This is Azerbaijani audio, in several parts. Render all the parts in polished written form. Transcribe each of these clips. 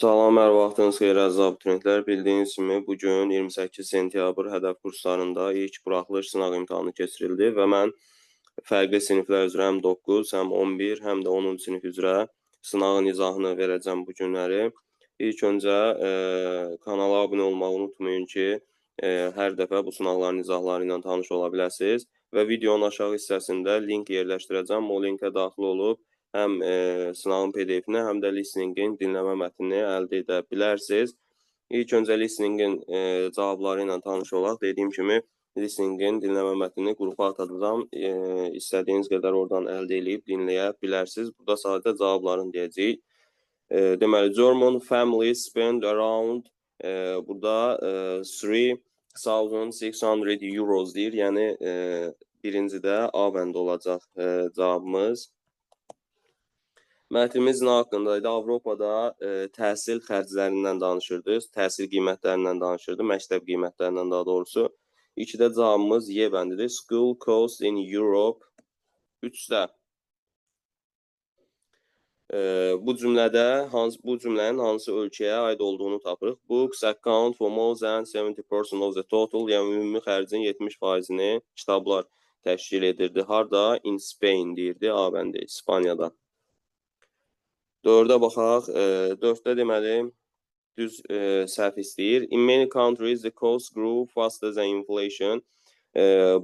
Salam, hər vaxtınız xeyir əziz abituriyentlər. Bildiyiniz kimi bugün 28 sentyabr hədəf kurslarında ilk buraxılış sınaq imtahanı keçirildi və mən fərqli siniflər üzrə həm 9, həm 11, həm də 10-cu sinif üzrə sınağın izahını verəcəm bu günləri. İlk öncə kanala abunə olmağı unutmayın ki, hər dəfə bu sınaqların izahları ilə tanış ola biləsiniz və videonun aşağı hissəsində link yerləşdirəcəm. O linkə daxil olub həm sınavın PDF-ini, həm də listeningin dinləmə mətnini əldə edə bilərsiniz. İlk öncə listeningin cavabları ilə tanış olaq. Dediyim kimi, listeningin dinləmə mətnini qrupa atacağam. İstədiyiniz qədər oradan əldə edib dinləyə bilərsiniz. Burada sadəcə cavablarını deyəcəyik. Deməli, German families spend around burada 3,600 euros deyir. Yəni, birincidə A bəndə olacaq cavabımız. Mətnimiz nə haqqındaydı? Avropada təhsil xərclərindən danışırdı, təhsil qiymətlərindən danışırdı, məktəb qiymətlərindən daha doğrusu. İkidə cavabımız Y bəndidir. School costs in Europe. Üçdə bu cümlənin hansı ölkəyə aid olduğunu tapırıq. Books account for more than 70% of the total. Yəni, ümumi xərcin 70%-ni kitablar təşkil edirdi. Harda? In Spain deyirdi. A bəndi, İspaniyada. 4-ə baxaq. 4-də deməli, düz səhv istəyir. In many countries, the cost grew faster than inflation.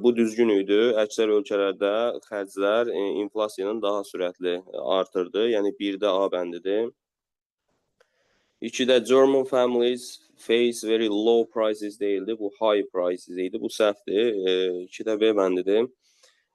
Bu düzgün idi. Əksər ölkələrdə xərclər inflasiyanın daha sürətli artırdı. Yəni, 1-də A bəndidir. 2-də German families face very low prices deyildi. Bu high prices idi. Bu səhvdir. 2-də B bəndidir.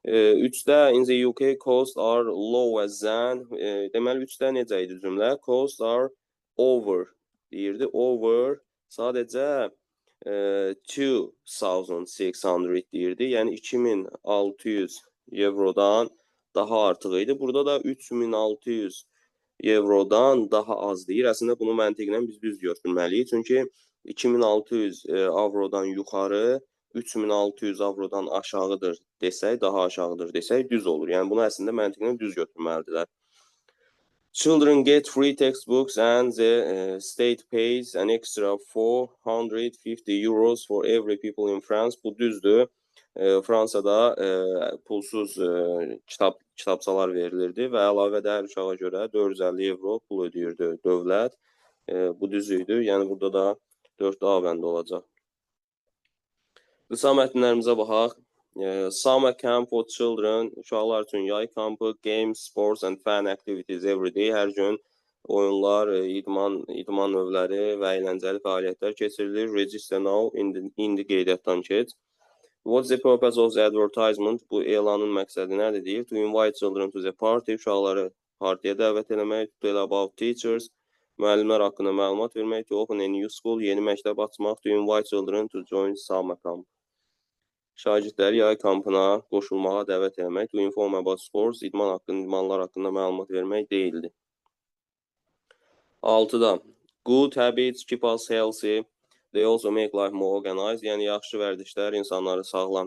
3-də in the UK costs are lower than, deməli 3-də necə idi cümlə? Costs are over deyirdi. Over sadəcə 2,600 deyirdi. Yəni 2,600 eurodan daha artıq idi. Burada da 3,600 eurodan daha az deyir. Əslində bunu məntiqlə biz düz götürməliyik. Çünki 2,600 avrodan yuxarı 3,600 avrodan aşağıdır desək, daha aşağıdır desək, düz olur. Yəni, bunu əslində məntiqlə düz götürməlidirlər. Children get free textbooks and the state pays an extra 450 euros for every people in France. Bu düzdür. Fransada pulsuz kitabçalar verilirdi və əlavə də hər uşağa görə 450 evro pul ödəyirdi dövlət. Bu düz idi. Yəni, burada da 4 A bəndə olacaq. Qısa mətnlərimizə baxaq. Summer camp for children, uşaqlar üçün yay kampı, games, sports and fun activities every day. Hər gün oyunlar, idman növləri və əyləncəli fəaliyyətlər keçirilir. Register now, indi qeydiyyatdan keç. What's the purpose of the advertisement? Bu elanın məqsədi nədir deyir? To invite children to the party, uşaqları partiyə dəvət eləmək. To tell about teachers, müəllimlər haqqında məlumat vermək. To open a new school, yeni məktəb açmaq. To invite children to join summer camp. Şagirdləri yay kampına qoşulmağa dəvət eləmək. To inform about sports, idmanlar haqqında məlumat vermək deyildi. 6-da good habits keep us healthy. They also make life more organized. Yəni, yaxşı vərdişlər insanları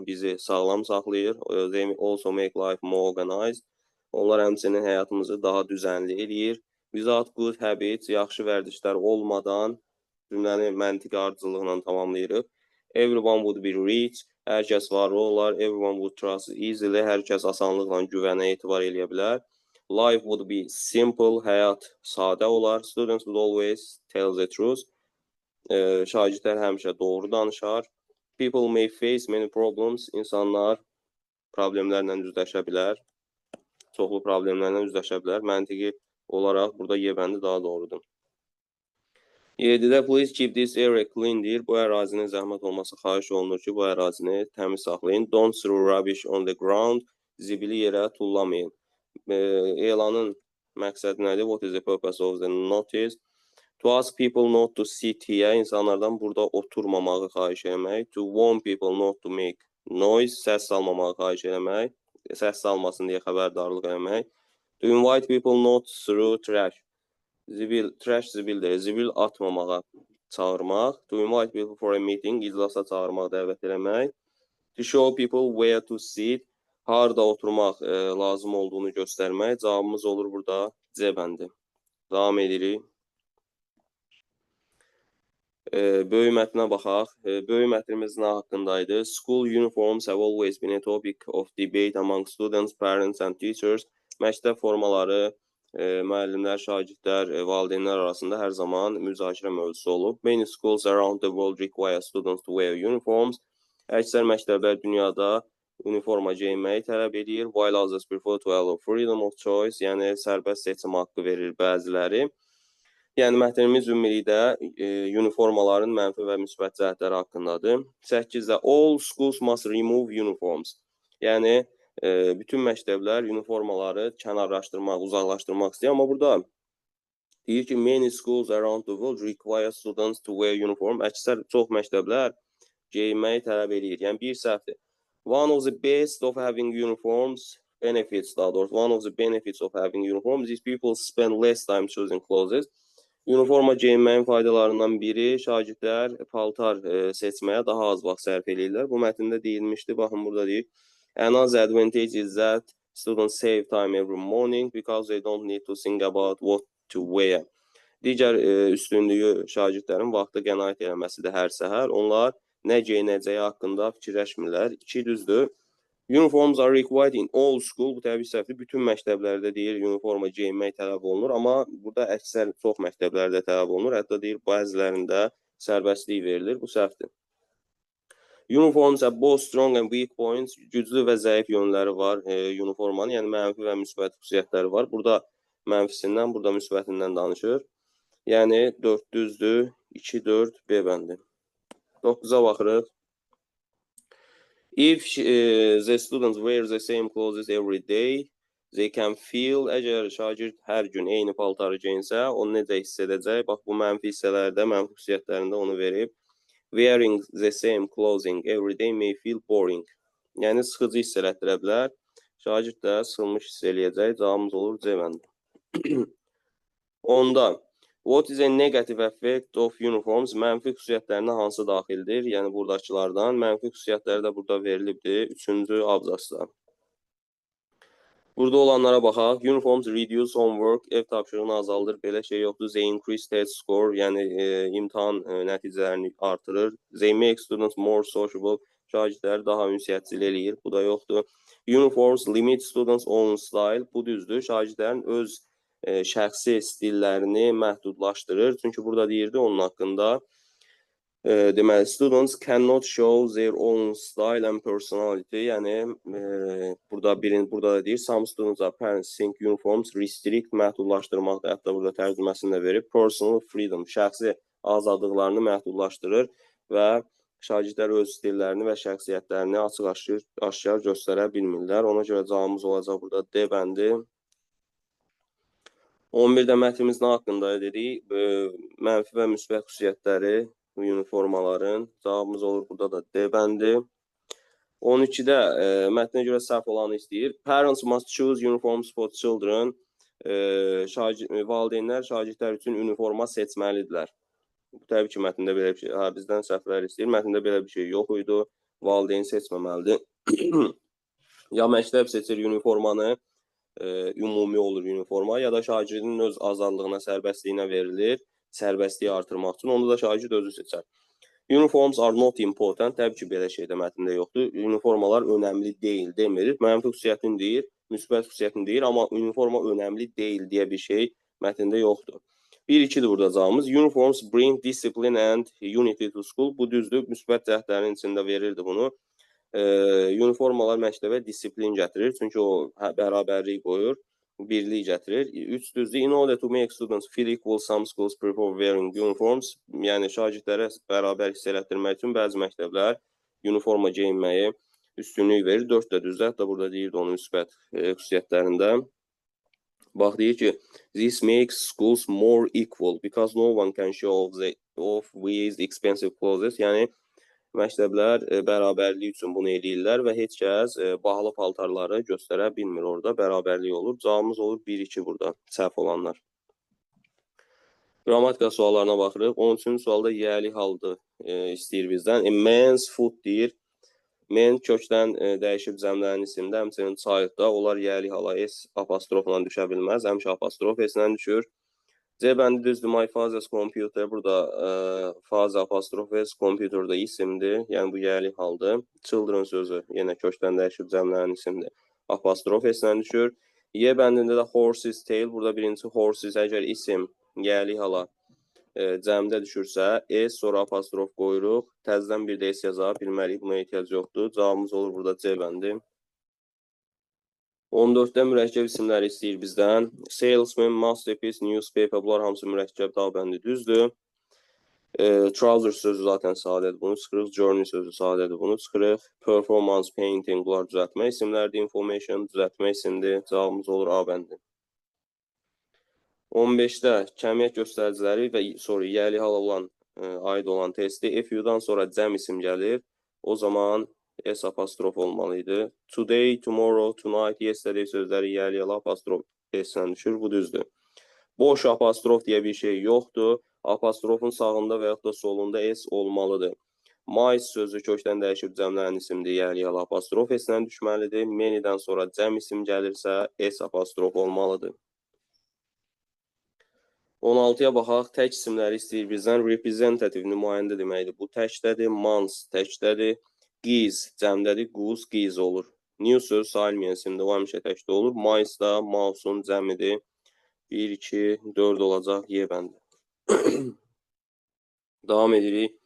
bizi sağlam saxlayır. They also make life more organized. Onlar həmçinin həyatımızı daha düzənli eləyir. Without good habits, yaxşı vərdişlər olmadan cümləni məntiqi ardıcıllıqla tamamlayırıq. Everyone would be rich. Hər kəs varlı olar. Everyone would trust easily. Hər kəs asanlıqla güvənə etibar eləyə bilər. Life would be simple. Həyat sadə olar. Students would always tell the truth. Şagirdlər həmişə doğru danışar. People may face many problems. İnsanlar problemlərlə üzləşə bilər. Çoxlu problemlərlə üzləşə bilər. Məntiqi olaraq burada Y bəndi daha doğrudur. 7-də please keep this area clean deyir. Bu ərazinin zəhmət olması xahiş olunur ki, bu ərazini təmiz saxlayın. Don't throw rubbish on the ground. Zibili yerə tullamayın. Elanın məqsədi nədir? What is the purpose of the notice? To ask people not to sit here. İnsanlardan burada oturmamağı xahiş eləmək. To warn people not to make noise. Səs salmamağı xahiş eləmək. Səs salmasın deyə xəbərdarlıq eləmək. To invite people not through trash. Trash zibildir. Zibil atmamağa çağırmaq. To invite people for a meeting. İclasa çağırmaq, dəvət eləmək. To show people where to sit. Harda oturmaq lazım olduğunu göstərmək. Cavabımız olur burada C bəndi. Davam edirik. Böyük mətnə baxaq. Böyük mətnimiz nə haqqındaydı? School uniforms have always been a topic of debate among students, parents and teachers. Məktəb formaları müəllimlər, şagirdlər, valideynlər arasında hər zaman müzakirə mövzusu olub. Many schools around the world require students to wear uniforms. Əksər məktəblər dünyada uniforma geyinməyi tələb edir. While others prefer to allow freedom of choice, yəni sərbəst seçim haqqı verir bəziləri. Yəni mətnimiz ümumilikdə uniformaların mənfi və müsbət cəhətləri haqqındadır. 8-də all schools must remove uniforms. Yəni bütün məktəblər uniformaları kənarlaşdırmaq, uzaqlaşdırmaq istəyir. Amma burada deyir ki, many schools around the world require students to wear uniform. Əksər çox məktəblər geyinməyi tələb edir. Yəni bir səhvdir. One of the best of having uniforms, benefits daha doğrusu, one of the benefits of having uniforms is people spend less time choosing clothes. Uniforma geyinməyin faydalarından biri şagirdlər paltar seçməyə daha az vaxt sərf edirlər. Bu mətndə deyilmişdi. Baxın burada deyir. Another advantage is that students save time every morning because they don't need to think about what to wear. Digər üstünlüyü şagirdlərin vaxtı qənaət eləməsidir hər səhər. Onlar nə geyinəcəyi haqqında fikirləşmirlər. 2 düzdür. Uniforms are required in all school. Bu təbii səhvdir. Bütün məktəblərdə deyir uniforma geyinmək tələb olunur. Amma burada əksər çox məktəblərdə tələb olunur. Hətta deyir bəzilərində sərbəstlik verilir. Bu səhvdir. Uniforms have both strong and weak points. Güclü və zəif yönləri var uniformanın. Yəni mənfi və müsbət xüsusiyyətləri var. Burada mənfisindən, burada müsbətindən danışır. Yəni 4 düzdür, 2, 4, B bəndi. 9-a baxırıq. If the students wear the same clothes every day, they can feel, əgər şagird hər gün eyni paltarı geyinsə, onu necə hiss edəcək? Bax, bu mənfi hissələrdə, mənfi xüsusiyyətlərində onu verib. Wearing the same clothing every day may feel boring. Yəni, sıxıcı hiss elətdirə bilər. Şagird də sıxılmış hiss eləyəcək. Cavabımız olur C bəndi. Onda, what is a negative effect of uniforms? Mənfi xüsusiyyətlərinə hansı daxildir? Yəni, buradakılardan. Mənfi xüsusiyyətləri də burada verilibdir. 3-cü abzasda. Burada olanlara baxaq. Uniforms reduce homework. Ev tapşırığını azaldır. Belə şey yoxdur. They increase test score. Yəni, imtahan nəticələrini artırır. They make students more sociable. Şagirdləri daha ünsiyyətçil eləyir. Bu da yoxdur. Uniforms limit students own style. Bu düzdür. Şagirdlərin öz şəxsi stillərini məhdudlaşdırır. Çünki burada deyirdi onun haqqında. Deməli, students cannot show their own style and personality. Yəni, burada da deyir, some students are parents think uniforms restrict, məhdudlaşdırmaqda, hətta burada tərcüməsini də verib. Personal freedom, şəxsi azadlıqlarını məhdudlaşdırır və şagirdlər öz stillərini və şəxsiyyətlərini açıq-aşkar göstərə bilmirlər. Ona görə cavabımız olacaq burada D bəndi. 11-də mətnimiz nə haqqında dedik? Mənfi və müsbət xüsusiyyətləri uniformaların. Cavabımız olur burada da D bəndi. 12-də mətnə görə səhv olanı istəyir. Parents must choose uniforms for children. Valideynlər şagirdlər üçün uniforma seçməlidirlər. Təbii ki, mətndə belə bir şey, bizdən səhvlər istəyir. Mətndə belə bir şey yox idi. Valideyn seçməməlidir. Ya məktəb seçir uniformanı, ümumi olur uniforma, ya da şagirdin öz azadlığına, sərbəstliyinə verilir, sərbəstliyi artırmaq üçün. Onda da şagird özü seçər. Uniforms are not important. Təbii ki, belə şey də mətndə yoxdur. Uniformalar önəmli deyil demir. Mənfi xüsusiyyətini deyir, müsbət xüsusiyyətini deyir, amma uniforma önəmli deyil deyə bir şey mətndə yoxdur. 1-2-dir burada cavabımız. Uniforms bring discipline and unity to school. Bu düzdür. Müsbət cəhdlərin içində verirdi bunu. Uniformalar məktəbə disiplin gətirir. Çünki o bərabərlik qoyur, birlik gətirir. 3 düzdür. In order to make students feel equal, some schools prefer wearing uniforms. Yəni, şagirdlərə bərabər hiss elətdirmək üçün bəzi məktəblər uniforma geyinməyi üstünlük verir. 4 də düzdür. Hətta burada deyirdi onun müsbət xüsusiyyətlərində. Bax, deyir ki, this makes schools more equal because no one can show off with expensive clothes. Yəni, məktəblər bərabərlik üçün bunu eləyirlər və heç kəs bahalı paltarları göstərə bilmir orada. Bərabərlik olur. Cavabımız olur 1-2 burada. Səhv olanlar. Qrammatika suallarına baxırıq. 13-cü sualda yəli haldır istəyir bizdən. A man's foot deyir. Men kökdən dəyişib cəmlərin isimdə, həmçinin çayıqda. Onlar yəli hala S apostrofla düşə bilməz. Həmişə apostrof S-lə düşür. C bəndi düzdür. My father's computer. Burada father apostrof s computerda isimdir. Yəni bu yəli haldır. Children sözü yenə kökdən dəyişib cəmlərin isimdir. Apostrof s-lə düşür. Y bəndində də horse's tail. Burada birinci horse's əgər isim yəli hala cəmdə düşürsə, s sonra apostrof qoyuruq. Təzədən bir də s yaza bilməliyik. Buna ehtiyac yoxdur. Cavabımız olur burada C bəndi. 14-də mürəkkəb isimləri istəyir bizdən. Salesman, masterpiece, newspaper, bunlar hamısı mürəkkəb dal bəndi düzdür. Trouser sözü zaten sadədir, bunu çıxırıq. Journey sözü sadədir, bunu çıxırıq. Performance, painting, bunlar düzəltmə isimlərdir. Information, düzəltmə isimdir. Cavabımız olur A bəndi. 15-də kəmiyyət göstəriciləri və yəli hal olan, aid olan testi. If-you-dan sonra cəm isim gəlir. O zaman S apostrof olmalıydı. Today, tomorrow, tonight, yesterday sözləri yəli hala apostrof S-lə düşür. Bu düzdür. Boş apostrof deyə bir şey yoxdur. Apostrofun sağında və yaxud da solunda S olmalıdır. My sözü kökdən dəyişib cəmlərin isimdir. Yəli hala apostrof S-lə düşməlidir. Many-dən sonra cəm isim gəlirsə S apostrof olmalıdır. 16-ya baxaq, tək isimləri istəyir bizdən. Representative nümayəndə deməkdir. Bu təkdədir. Months təkdədir. Giz cəmdədir. Goose giz olur. New söz sayılmayan isimdir. O həmişə təkdə olur. Mice da mouse'un cəmidir. 1, 2, 4 olacaq. Y bəndi. Davam edirik.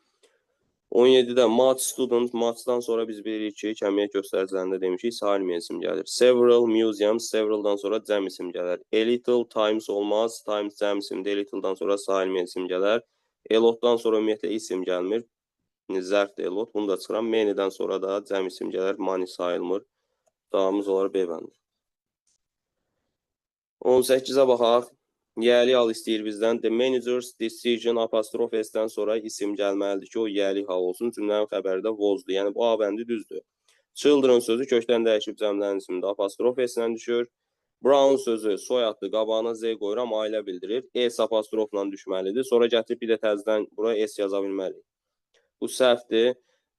17-də match student. Matchdan sonra biz bilirik ki, kəmiyyət göstəricilərində demişik, sayılmayan isim gəlir. Several, museum, severaldan sonra cəm isim gələr. A little, times olmaz. Times cəm isimdir. A littledan sonra sayılmayan isim gələr. A lotdan sonra ümumiyyətlə isim gəlmir. Zərfdir a lot. Bunu da çıxıram. Many'dən sonra da cəm isim gələr. Money sayılmır. Davamımız olar B bəndi. 18-ə baxaq. Yəli hal istəyir bizdən. The manager's decision apostrof S-dən sonra isim gəlməlidir ki, o yəli hal olsun. Cümlənin xəbəri də was-dur. Yəni bu A bəndi düzdür. Children sözü kökdən dəyişib cəmlərin ismində apostrof S-lə düşür. Brown sözü soyadlı qabağına Z qoyuram, ailə bildirir. S apostrofla düşməlidir. Sonra gətirib bir də təzədən bura S yaza bilməliyik. Bu səhvdir.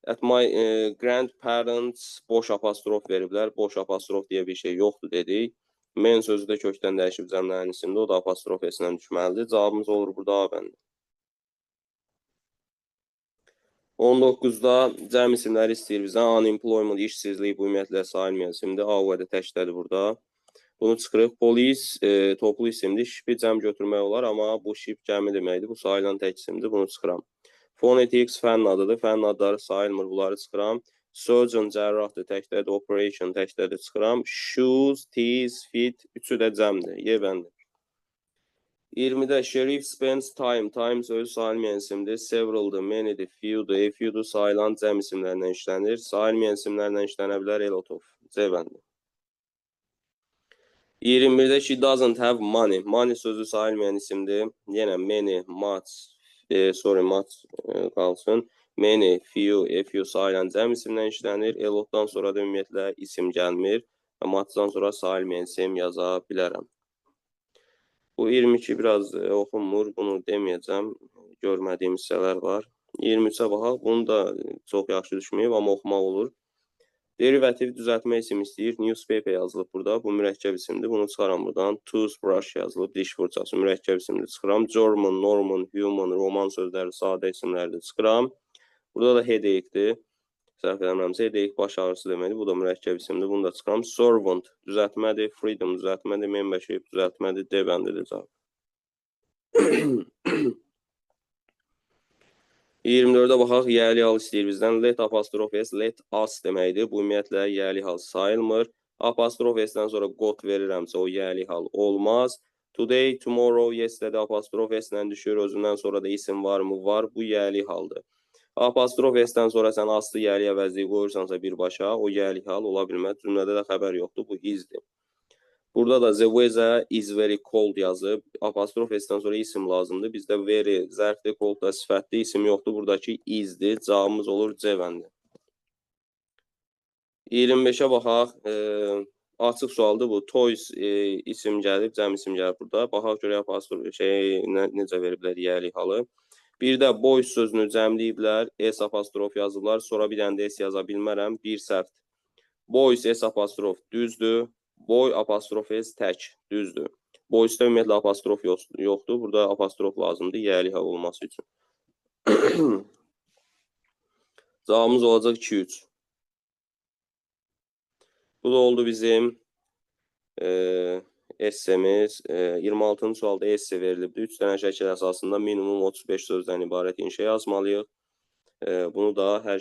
At my grandparents boş apostrof veriblər. Boş apostrof deyə bir şey yoxdur dedik. Men sözü də kökdən dəyişib cəmlərin isimdə, o da apostrof S-lə düşməlidir. Cavabımız olur burada A bəndi. 19-da cəm isimləri istəyir bizdən. Unemployment, işsizlik, bu ümumiyyətlə sayılmayan isimdir. A və də təkdədir burada. Bunu çıxırıq. Police, toplu isimdir. Ship-i cəm götürmək olar, amma bu ship cəmi deməkdir. Bu sayılan tək isimdir. Bunu çıxıram. Phonetics fənn adıdır. Fənn adları sayılmır. Bunları çıxıram. Surgeon, cərrahdır, təkdədir. Operation, təkdədir, çıxıram. Shoes, teeth, fit, üçü də cəmdir. Y bəndi. 20-də sheriff spends time. Time sözü sayılmayan isimdir. Several'dır, many'dir, few'dur. Few'dur sayılan cəm isimlərlə işlənir. Sayılmayan isimlərlə işlənə bilər. A lot of. C bəndi. 21-də she doesn't have money. Money sözü sayılmayan isimdir. Yenə many, much, much qalsın. Many, few sayılan cəm isimlə işlənir. A lotdan sonra da ümumiyyətlə isim gəlmir. Muchdan sonra sayılmayan isim yaza bilərəm. Bu 22 biraz oxunmur. Bunu deməyəcəm. Görmədiyim hissələr var. 23-ə baxaq. Bunu da çox yaxşı düşməyib, amma oxumaq olur. Derivativ düzəltmə isim istəyir. Newspaper yazılıb burada. Bu mürəkkəb isimdir. Bunu çıxaram buradan. Toothbrush yazılıb. Diş fırçası mürəkkəb isimdir. Çıxıram. German, Norman, human, roman sözləri sadə isimlərdir. Çıxıram. Burada da headache'dir. Səhv eləmirəmsə, headache baş ağrısı deməkdir. Bu da mürəkkəb isimdir. Bunu da çıxıram. Servant düzəltmədir. Freedom düzəltmədir. Membership düzəltmədir. D bəndidir cavab. 24-də baxaq. Yəli hal istəyir bizdən. Let apostrof S, let us deməkdir. Bu ümumiyyətlə yəli hal sayılmır. Apostrof S-dən sonra got verirəmsə o yəli hal olmaz. Today, tomorrow, yesterday apostrof S-lə düşür. Özündən sonra da isim var mı? Var. Bu yəli haldır. Apostrof S-dən sonra sən aslı yəli əvəzliyi qoyursansa birbaşa, o yəli hal ola bilməz. Cümlədə də xəbər yoxdur. Bu izdir. Burada da the weather is very cold yazıb. Apostrof S-dən sonra isim lazımdır. Bizdə very zərfdir, cold da sifətli isim yoxdur. Buradakı izdir. Cavabımız olur C bəndi. 25-ə baxaq. Açıq sualdır bu. Toys isim gəlib, cəm isim gəlib burada. Baxaq görək apostrof necə veriblər yəli halı. Bir də boy sözünü cəmləyiblər. S apostrof yazıblar. Sonra bir dənə də S yaza bilmərəm. Bir səhv. Boys S apostrof düzdür. Boy apostrof S tək düzdür. Voice-da ümumiyyətlə apostrof yoxdur. Burada apostrof lazımdır yəlik olması üçün. Cavabımız olacaq 2-3. Bu da oldu bizim essemiz. 26-cı sualda esse verilibdir. 3 dənə şəkil əsasında minimum 35 sözdən ibarət inşa yazmalıyıq. Bunu da hər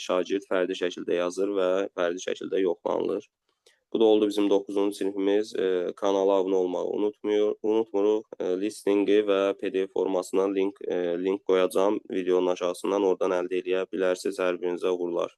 şagird fərdi şəkildə yazır və fərdi şəkildə yoxlanılır. Bu da oldu bizim 9-cu sinifimiz. Kanala abunə olmağı unutmuruq. Listingi və PDF formasına link qoyacağım videonun aşağısından. Oradan əldə edə bilərsiniz. Hər birinizə uğurlar.